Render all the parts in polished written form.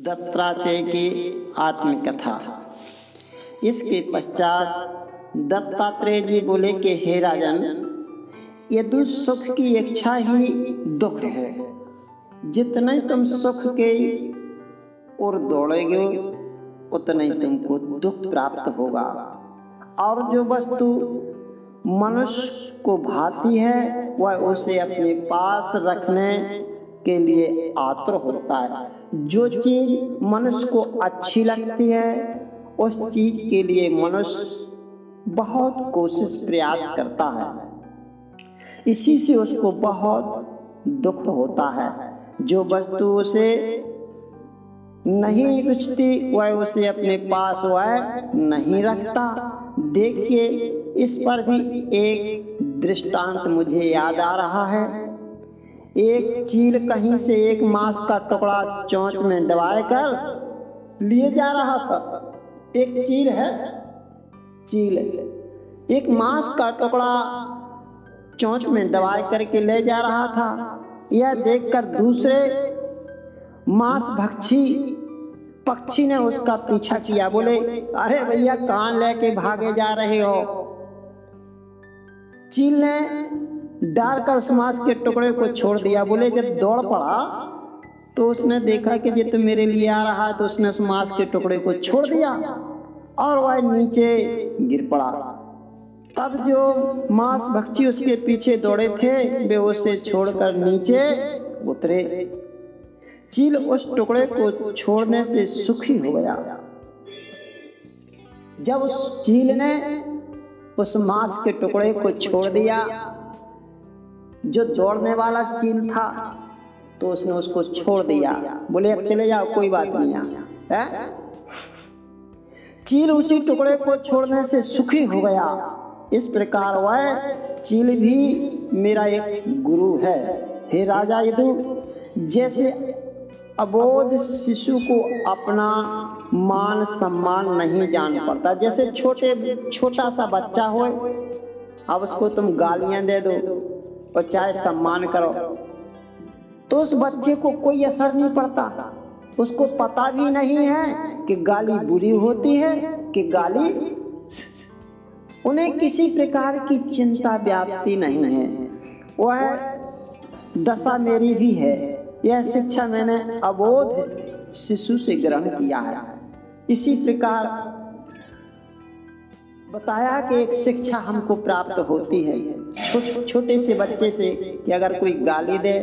दत्तात्रेय की आत्मकथा। इसके पश्चात दत्तात्रेय जी बोले कि हे राजन, यदि सुख की इच्छा ही दुख है, जितने तुम सुख के ओर दौड़ोगे उतना ही तुमको दुख प्राप्त होगा। और जो वस्तु मनुष्य को भाती है वह उसे अपने पास रखने के लिए आतुर होता है। जो चीज मनुष्य को अच्छी लगती है उस चीज के लिए मनुष्य बहुत कोशिश प्रयास करता है, इसी से उसको बहुत दुख होता है। जो वस्तु उसे नहीं रुचती वह उसे अपने पास वह नहीं रखता। देखिए, इस पर भी एक दृष्टांत मुझे याद आ रहा है। एक चील कहीं से एक मांस का टुकड़ा चोंच में दबाए कर लिए जा रहा था। एक चील एक मांस का टुकड़ा चोंच में दबाए करके ले जा रहा था। यह देखकर दूसरे मांस भक्षी पक्षी ने उसका पीछा किया। बोले, अरे भैया, कहां लेके भागे जा रहे हो? चील ने डालकर उस मांस के टुकड़े को छोड़ दिया। बोले, जब दौड़ पड़ा तो उसने देखा कि ये तो मेरे लिए आ रहा है, तो उसने उस मांस के टुकड़े को छोड़ दिया और वह नीचे गिर पड़ा। तब जो मांस भक्षी उसके पीछे दौड़े थे वे उसे छोड़कर नीचे उतरे। चील उस टुकड़े को छोड़ने से सुखी हो गया। जब उस चील ने उस मांस के टुकड़े को छोड़ दिया, जो दौड़ने वाला चील था तो उसने उसको छोड़ दिया। बोले, अब चले जाओ, कोई बात नहीं है। चील उसी टुकड़े को छोड़ने से सुखी हो गया। इस प्रकार वह चील भी मेरा एक गुरु है। हे राजा यदु, जैसे अबोध शिशु को अपना मान सम्मान नहीं जान पड़ता, जैसे छोटा सा बच्चा हो, अब उसको तुम गालियां दे दो और चाहे सम्मान करो तो उस बच्चे को कोई असर नहीं पड़ता। उसको पता भी नहीं है कि गाली बुरी होती है कि गाली। उन्हें किसी प्रकार की चिंता व्याप्ति नहीं है। वह दशा मेरी भी है। यह शिक्षा मैंने अबोध शिशु से ग्रहण किया है। इसी प्रकार बताया कि एक शिक्षा हमको प्राप्त होती है छोटे से बच्चे से कि अगर कोई गाली दे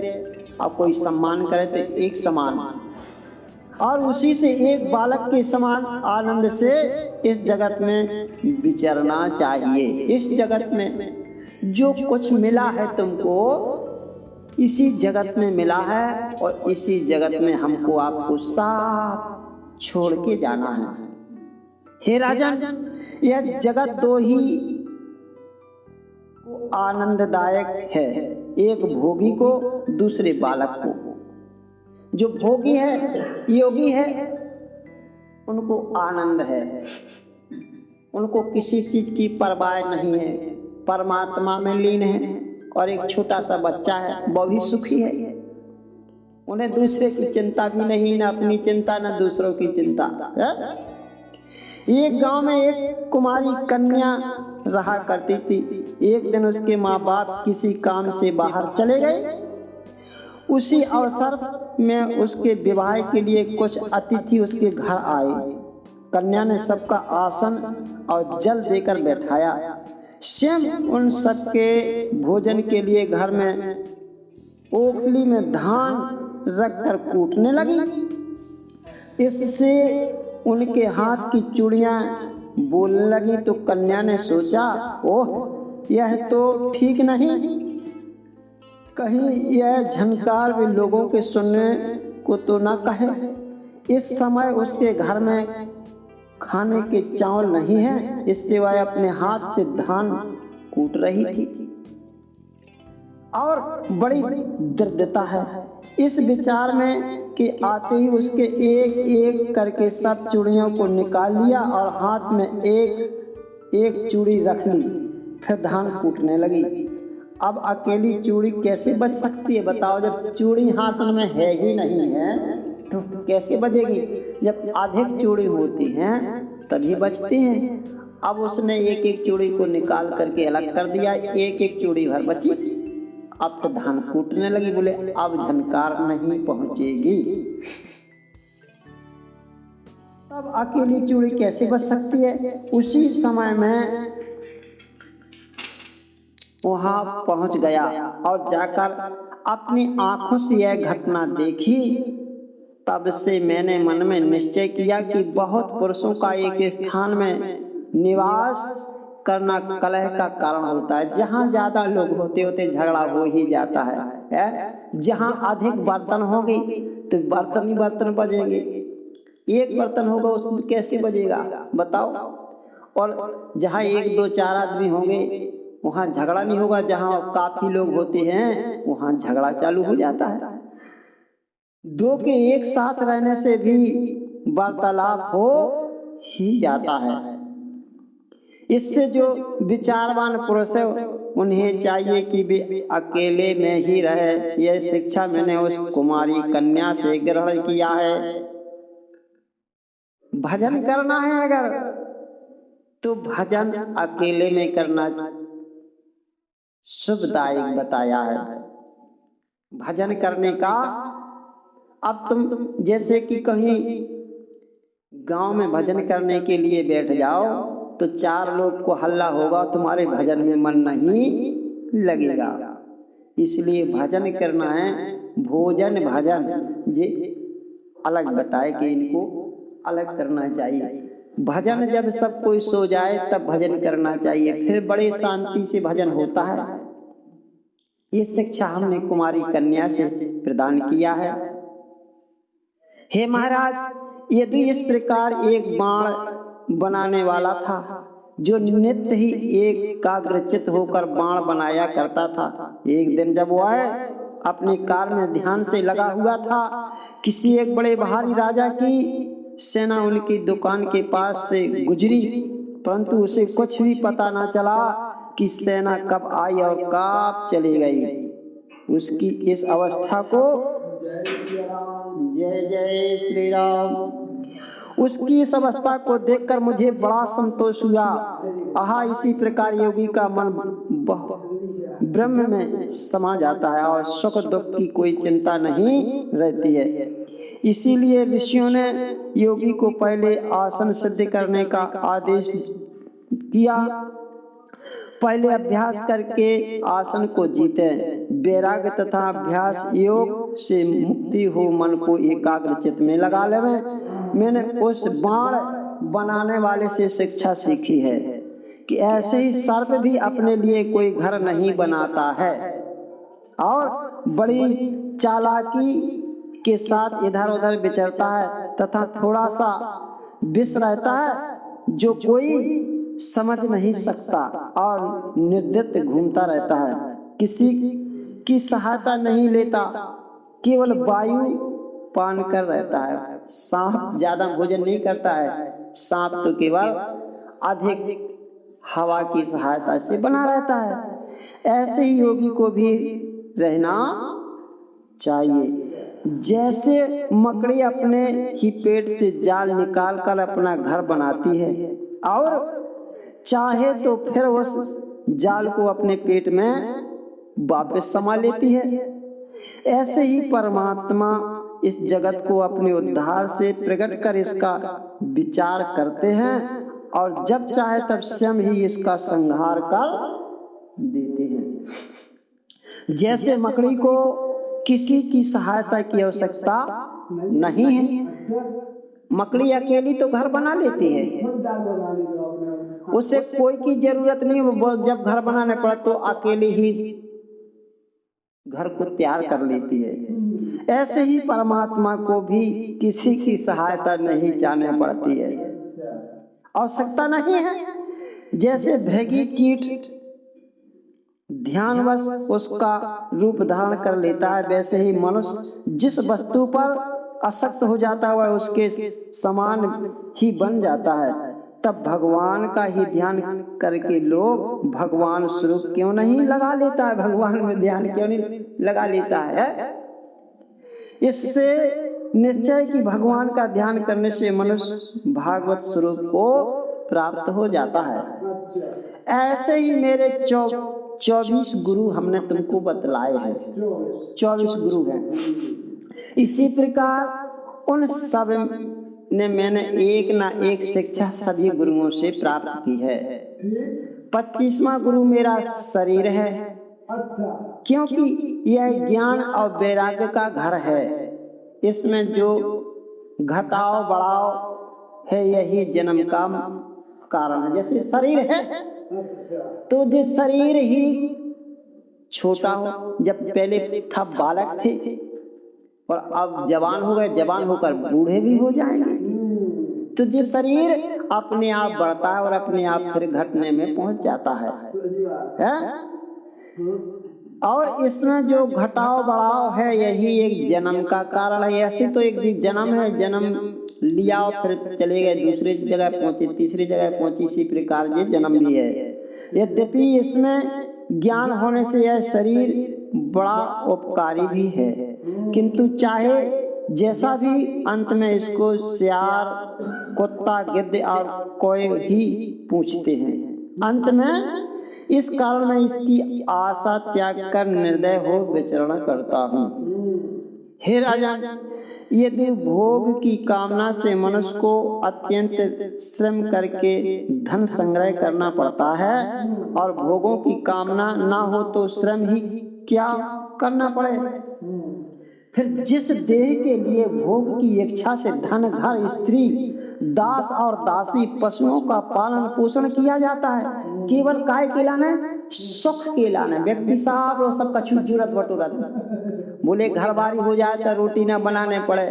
और कोई सम्मान करे तो एक समान, और उसी से एक बालक के समान आनंद से इस जगत में विचरना चाहिए। इस जगत में जो कुछ मिला है तुमको इसी जगत में मिला है और इसी जगत में हमको आपको साथ छोड़ के जाना है। हे राजन, यह जगत दो ही को आनंददायक है, एक भोगी को, दूसरे बालक को। जो भोगी है, योगी है, उनको आनंद है, उनको किसी चीज की परवाह नहीं है, परमात्मा में लीन है। और एक छोटा सा बच्चा है, वो भी सुखी है। उन्हें दूसरे की चिंता भी नहीं, ना अपनी चिंता ना दूसरों की चिंता। एक गांव में एक कुमारी कन्या रहा करती थी। एक दिन उसके माँ बाप किसी काम से बाहर चले गए। उसी अवसर में उसके विवाह के लिए कुछ अतिथि उसके घर आए। कन्या ने सबका आसन और जल देकर बैठाया। स्वयं उन सबके भोजन के लिए घर में ओखली में धान रखकर कूटने लगी। इससे उनके हाथ की चूड़ियां बोलने लगी तो कन्या ने सोचा, ओह, यह तो ठीक नहीं, कहीं यह झनकार भी लोगों के सुनने को तो ना कहे। इस समय उसके घर में खाने के चावल नहीं है, इससे वह अपने हाथ से धान कूट रही थी और बड़ी दर्दता है। इस विचार में कि आते ही उसके एक एक करके सब चूड़ियों को निकाल लिया और हाथ में एक एक चूड़ी रख ली, फिर धान कूटने लगी। अब अकेली चूड़ी कैसे बच सकती है बताओ? जब चूड़ी हाथ में है ही नहीं है तो कैसे बजेगी? जब अधिक चूड़ी होती हैं तभी बजती हैं। अब उसने एक एक चूड़ी को निकाल करके अलग कर दिया, एक एक चूड़ी भर बची। अब तो धान कूटने लगी, बोले अब झनकार नहीं पहुंचेगी। तब अकेली चूड़ी कैसे बच सकती है? उसी समय में वहां पहुंच गया और जाकर अपनी आंखों से यह घटना देखी। तब से मैंने मन में निश्चय किया कि बहुत पुरुषों का एक स्थान में निवास करना कलह का कारण होता है। जहाँ ज्यादा लोग होते होते झगड़ा हो ही जाता है। जहाँ अधिक बर्तन होंगे तो बर्तन ही बर्तन बजेंगे। एक बर्तन होगा उसमें कैसे बजेगा बताओ? और जहाँ एक दो चार आदमी होंगे वहाँ झगड़ा नहीं होगा। जहाँ काफी लोग होते हैं वहाँ झगड़ा चालू हो जाता है। दो के एक साथ रहने से भी वार्तालाप हो ही जाता है। इससे जो विचारवान पुरुष है उन्हें चाहिए कि वे अकेले में ही रहे। यह शिक्षा मैंने उस कुमारी कन्या से ग्रहण किया है। भजन करना है अगर तो भजन अकेले में करना शुभदायक बताया है। भजन करने का अब तुम जैसे कि कहीं गांव में भजन करने के लिए बैठ जाओ तो चार लोग को हल्ला होगा, तुम्हारे भजन में मन नहीं लगेगा। इसलिए भजन करना है। भोजन भजन ये अलग बताए कि इनको अलग करना चाहिए। भजन जब सब कोई सो जाए तब भजन करना चाहिए, फिर बड़े शांति से भजन होता है। ये शिक्षा हमने कुमारी कन्या से प्रदान किया है। हे महाराज, यदि इस प्रकार एक बाण बनाने वाला था जो नित्य ही एकाग्रचित होकर बाण बनाया करता था। एक दिन जब वह अपने कार्य में ध्यान से लगा हुआ था, किसी एक बड़े भारी राजा की सेना उनकी दुकान के पास से गुजरी, परंतु उसे कुछ भी पता न चला कि सेना कब आई और कब चली गई। उसकी इस अवस्था को जय जय श्री राम, उसकी इस अवस्था को देखकर मुझे बड़ा संतोष हुआ। आहा, इसी प्रकार योगी का मन ब्रह्म में समा जाता है और सुख दुख की कोई चिंता नहीं रहती है। इसीलिए ऋषियों ने योगी को पहले आसन सिद्ध करने का आदेश किया। पहले अभ्यास करके आसन को जीते। वैराग्य तथा अभ्यास योग से मुक्ति हो मन को एकाग्रचित में लगा ले। मैंने उस बाण बनाने वाले से शिक्षा सीखी है कि ऐसे ही सर्प भी अपने लिए कोई घर नहीं बनाता है और बड़ी चालाकी के साथ इधर उधर विचरता है तथा थोड़ा सा विष रहता है जो कोई समझ नहीं सकता और निर्दयी घूमता रहता है। किसी की सहायता नहीं लेता, केवल वायु पान कर रहता है। सांप ज्यादा भोजन नहीं करता है, सांप तो केवल अधिक हवा की सहायता से बना रहता है। ऐसे ही योगी को भी रहना चाहिए। जैसे मकड़ी अपने ही पेट से जाल निकालकर अपना घर बनाती है और चाहे तो फिर उस जाल को अपने पेट में वापस समा लेती है, ऐसे ही परमात्मा इस जगत को अपने उद्धार से प्रकट कर इसका विचार करते हैं और जब चाहे तब स्वयं ही इसका संहार कर देते हैं। जैसे मकड़ी को किसी की सहायता की आवश्यकता नहीं है, मकड़ी अकेली तो घर बना लेती है, उसे कोई की जरूरत नहीं। जब घर बनाने पड़ा तो अकेले ही घर को तैयार कर लेती है। ऐसे ही परमात्मा को भी किसी की सहायता नहीं चाहनी पड़ती है, आवश्यकता नहीं है। जैसे भृंगी कीट ध्यानवश उसका रूप धारण कर लेता है, वैसे ही मनुष्य जिस वस्तु पर आसक्त हो जाता है वह उसके समान ही बन जाता है। तब भगवान का ही ध्यान करके लोग भगवान स्वरूप क्यों नहीं लगा लेता है, भगवान में ध्यान क्यों नहीं लगा लेता है। इससे निश्चय कि भगवान का ध्यान करने से मनुष्य भागवत स्वरूप को प्राप्त हो जाता है। ऐसे ही मेरे 24 गुरु हमने तुमको बतलाए हैं, 24 गुरु हैं। इसी प्रकार उन सब ने मैंने एक ना एक शिक्षा सभी गुरुओं से प्राप्त की है। 25वां गुरु मेरा शरीर है, क्योंकि यह ज्ञान और वैराग्य का घर है। इसमें जो घटाव बढ़ाव है यही जन्म का कारण है। जैसे शरीर है तो जो शरीर ही छोटा हो, जब पहले था बालक थे और अब जवान हो गए, जवान होकर बूढ़े भी हो जाएंगे, तो ये शरीर अपने आप बढ़ता है और अपने आप फिर घटने में पहुंच जाता है? और इसमें जो घटाव बढ़ाव है यही एक जन्म का कारण है। ऐसे तो एक जन्म है, जन्म लिया और फिर चले गए, दूसरी जगह पहुंचे, तीसरी जगह पहुंची, इसी प्रकार ये जन्म भी है। यद्यपि इसमें ज्ञान होने से यह शरीर बड़ा उपकारी भी है, किंतु चाहे जैसा भी अंत में इसको सियार, कुत्ता, गिद्ध और कोई ही पूछते हैं। अंत में इस कारण मैं इसकी आशा त्याग कर निर्दय हो विचरण करता हूँ। हे राजन, यदि भोग की कामना से मनुष्य को अत्यंत श्रम करके धन संग्रह करना पड़ता है और भोगों की कामना ना हो तो श्रम ही क्या करना पड़े। फिर जिस देह के लिए भोग की इच्छा से धन, घर, स्त्री, दास और दासी, पशुओं का पालन पोषण किया जाता है, केवल काय के लाने, सुख के लाने। व्यक्ति साहब वो सबका जरूरत बटोरत, बोले घर बारी हो जाए तो रोटी ना बनाने पड़े।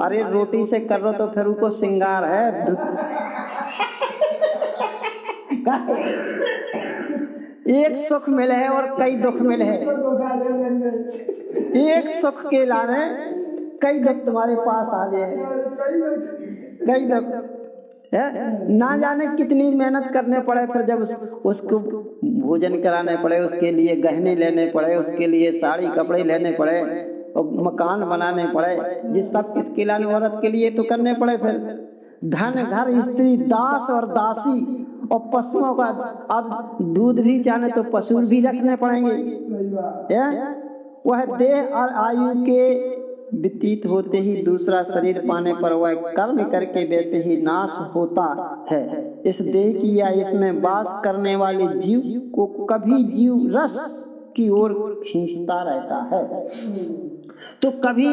अरे रोटी से कर लो तो फिर उनको श्रृंगार है। एक सुख मिले है और कई दुख मिले है। एक सुख के लाने कई दुख तुम्हारे पास आ जाए, कई दुख है। ना जाने कितनी मेहनत करने पड़े, फिर जब उसको भोजन कराने पड़े, उसके लिए गहने लेने पड़े, उसके लिए साड़ी कपड़े लेने पड़े और मकान बनाने पड़े, जिस सब किसके लाने, औरत के लिए तो करने पड़े। फिर धन, घर, स्त्री, दास और दासी और पशुओं का, अब दूध भी चाहे तो पशु भी रखने पड़ेंगे। वह देह और आयु के व्यतीत होते ही दूसरा शरीर पाने पर वह कर्म करके वैसे ही नाश होता है। इस देह की या इसमें वास करने वाले जीव को कभी जीव रस की ओर खींचता रहता है तो कभी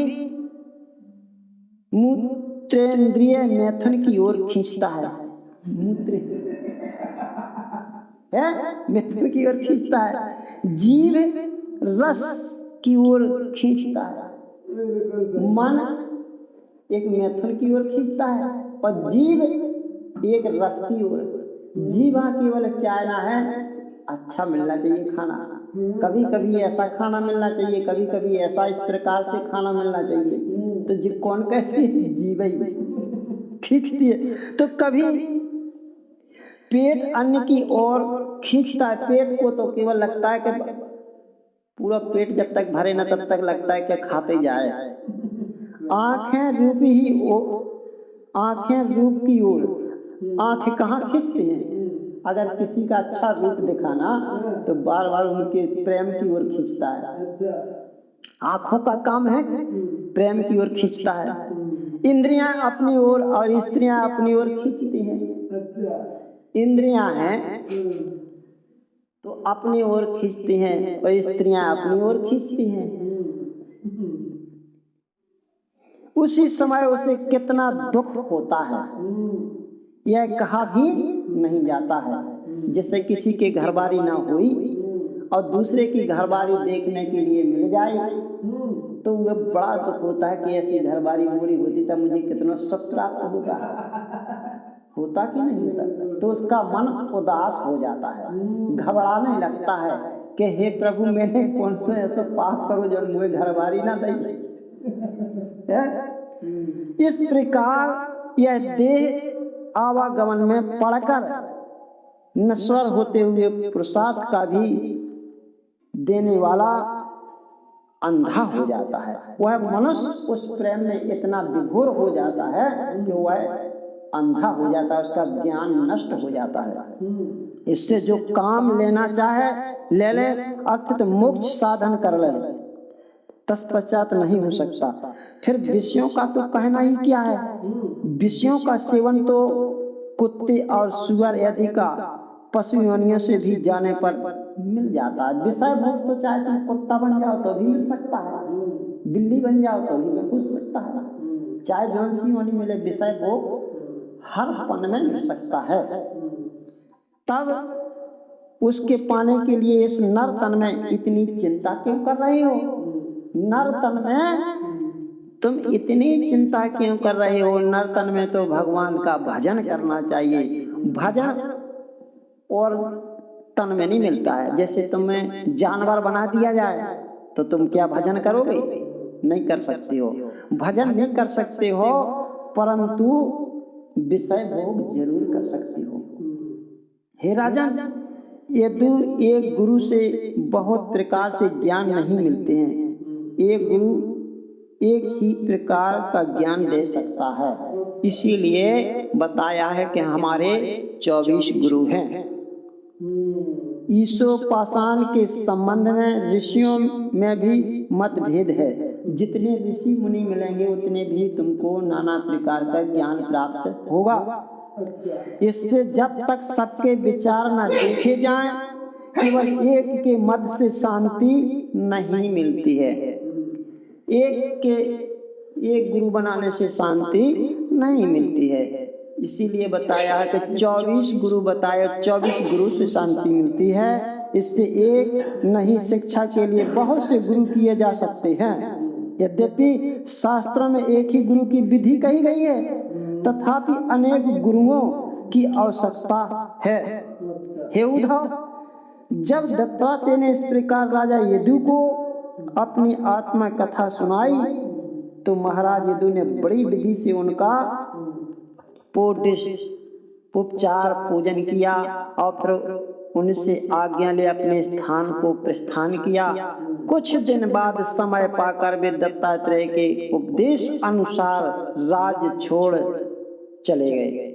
मूत्रेंद्रिय मैथुन की ओर खींचता है। मैथुन की ओर खींचता है। जीव रस की ओर खींचता है, मन एक मैथुन की ओर खींचता है और जीव एक रस की ओर। जीवा केवल चाहना है अच्छा मिलना चाहिए खाना, कभी कभी ऐसा खाना मिलना चाहिए, कभी कभी ऐसा इस प्रकार से खाना मिलना चाहिए। तो जीव कौन कहती है? जीव ही खींचती है। तो कभी पेट अन्न की ओर खींचता है। पेट को तो केवल लगता है कि पूरा पेट जब तक भरे ना तब तक लगता है कि खाते जाए। आंखें रूप ही आंखें रूप की ओर, आंखें कहाँ खींचती हैं? अगर किसी का अच्छा रूप दिखाना तो बार बार उनके प्रेम की ओर खींचता है। आंखों का काम है प्रेम की ओर खींचता है। इंद्रियां अपनी ओर और स्त्रियां अपनी ओर खींचती हैं। इंद्रियां हैं तो अपनी ओर खींचती हैं और स्त्रियां अपनी ओर खींचती हैं। उसी समय उसे कितना दुख होता है यह कहा भी नहीं जाता है। जैसे किसी के घरबारी ना हुई और दूसरे की घरबारी देखने के लिए मिल जाए तो वह बड़ा दुख होता है कि ऐसी घरबारी पूरी होती तब मुझे कितना सुख प्राप्त होता कि नहीं होता। तो उसका मन उदास हो जाता है, घबराने लगता है कि हे प्रभु मैंने कौन से ऐसा पाप करो जो मुझे घरबारी ना दे। इस प्रकार यह देह आवागमन में पड़कर नश्वर होते हुए प्रसाद का भी देने वाला अंधा हो जाता है। वह मनुष्य उस प्रेम में इतना विभोर हो जाता है कि वह अंधा हो जाता है, उसका ज्ञान नष्ट हो जाता है। इससे जो काम लेना चाहे ले ले, अर्थात मोक्ष साधन कर ले, तत्पश्चात नहीं हो सकता। फिर विषयों का तो कहना ही क्या है। विषयों का सेवन तो कुत्ते और सुअर आदि का पशु योनियों से भी जाने पर मिल जाता है। विषय भोग तो चाहे तुम कुत्ता बन जाओ तो भी मिल सकता है, बिल्ली बन जाओ तो भी मिल सकता है, चाहे जौन सी योनि मिले, विषय भोग हर पन में मिल सकता है। तब उसके पाने के लिए इस नर तन में इतनी चिंता क्यों कर रहे हो? नर तन में तुम इतनी चिंता क्यों कर रहे हो? नर तन में तो भगवान का भजन करना चाहिए। भजन और तन में नहीं मिलता है। जैसे तुम्हें जानवर बना दिया जाए तो तुम क्या भजन करोगे? नहीं कर सकते हो, भजन नहीं कर सकते हो, परंतु विषय भोग जरूर कर सकते हो। हे राजन, यदि एक गुरु से बहुत प्रकार से ज्ञान नहीं मिलते हैं। एक गुरु एक ही प्रकार का ज्ञान दे सकता है। इसीलिए बताया है कि हमारे 24 गुरु हैं। ईशोपासन के संबंध में ऋषियों में भी मतभेद है। जितने ऋषि मुनि मिलेंगे उतने भी तुमको नाना प्रकार का ज्ञान प्राप्त होगा। इससे जब तक सबके विचार न देखे जाएं, केवल एक के मत से शांति नहीं मिलती है। एक गुरु बनाने से शांति नहीं मिलती है। इसीलिए बताया है कि 24 गुरु बताए, 24 गुरु से शांति मिलती है। इससे एक नहीं, शिक्षा के लिए बहुत से गुरु किए जा सकते हैं। यद्यपि शास्त्रों में एक ही गुरु की विधि कही गई है, तथापि अनेक गुरुओं की आवश्यकता है। हे उद्धव, जब दत्तात्रेय ने इस प्रकार राजा यदु को अपनी आत्मा कथा सुनाई तो महाराज यदु ने बड़ी विधि से उनका उपचार पूजन किया और फिर उनसे आज्ञा ले अपने स्थान को प्रस्थान किया। कुछ दिन बाद समय पाकर वे दत्तात्रेय के उपदेश अनुसार राज्य छोड़ चले गए।